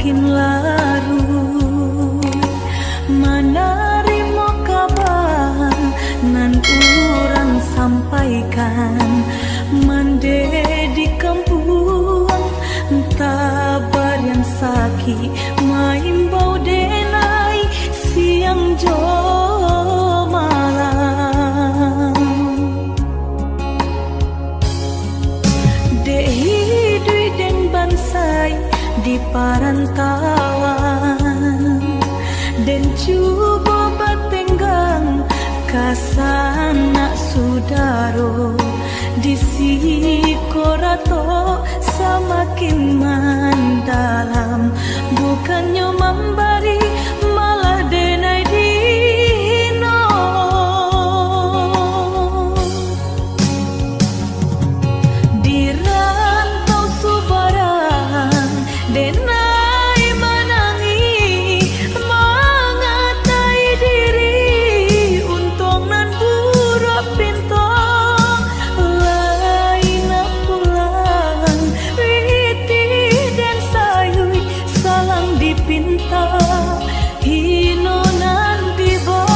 makin larut. Manarimo kabar nan urang sampaikan, mande di kampung tabar yang sakit maimbau denai siang jo malam. Dehi dui den bansai di parantauan, dan cuba batenggang kasana sudaro di sikorato semakin mendalam, bukannya memberi malah denai dino. Di rantau subaran denai menangi mengatai diri, untung nan buruk pintu lain pulang witi dan sayui salang dipinta hino nanti boy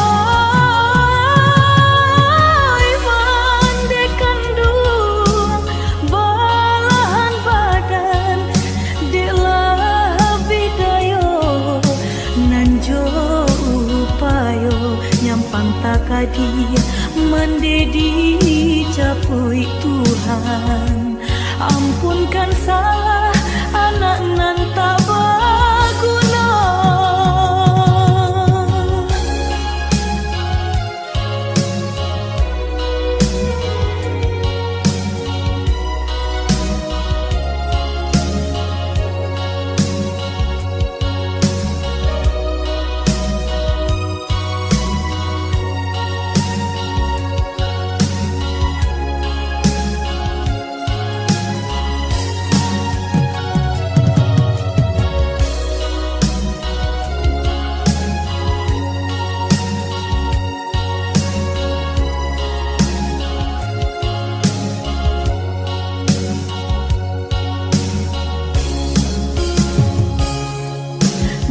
mandekan dua balahan badan delah bidayo nanjo upayo nyampang takadi mendedi capui Tuhan. Ampunkan salah anak nan tak berguna.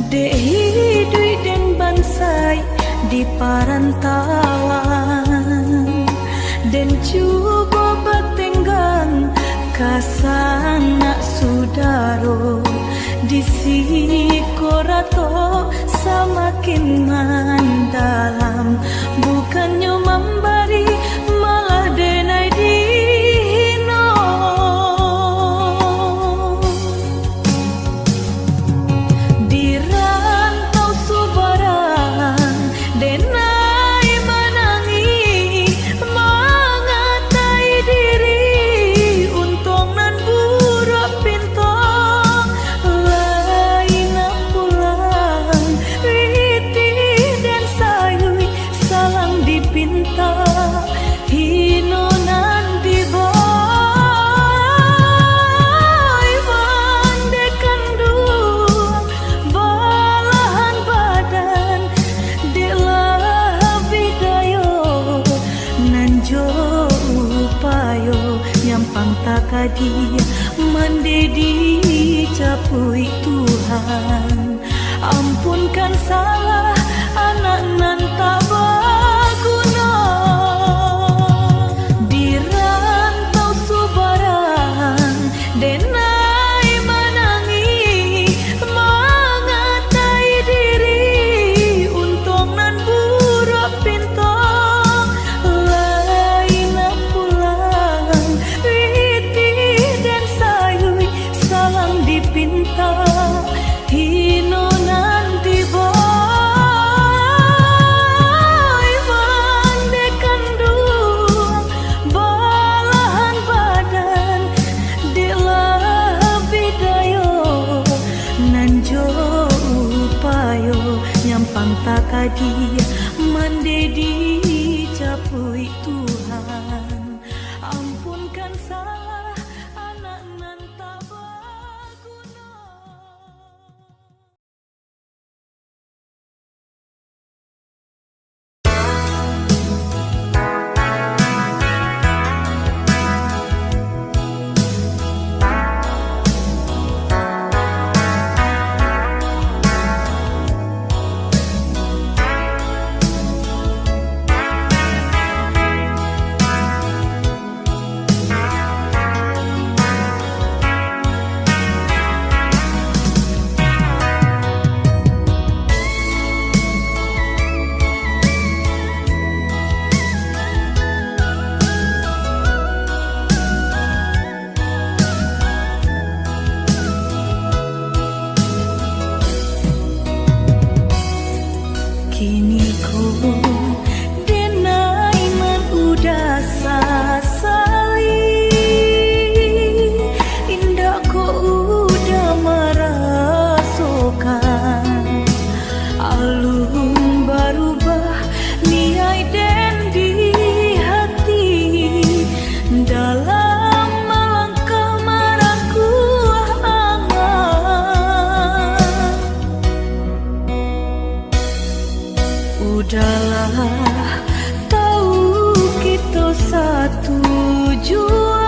Dehi dui den bansai di parantauan, dan cuba batenggang kasana sudaro di sikorato semakin mendalam, bukannya memberi malah denai dino. Di rantau subaran denai menangi mengatai diri, untung nan buruk pintu lain pulang witi dan sayui salang dipinta hino nanti boy mandekan dua balahan badan delah bidayo nanjo upayo nyampang takadi mendedi capui Tuhan. Ampunkan salah anak nan tak berguna. Di rantau subaran denai menangi mengatai diri, untung nan buruk pintu lain pulang witi dan sayui salang dipinta hino nanti boy mandekan dua balahan badan delah bidayo nanjo upayo nyampang takadi mendedi capui Tuhan. Ampunkan salah anak nan tak berguna. ko denai man udah sasali indah ko udah merasakan alun berubah niai dan di hati dalam melangkah maraku angan. Udahlah tahu kita satu jua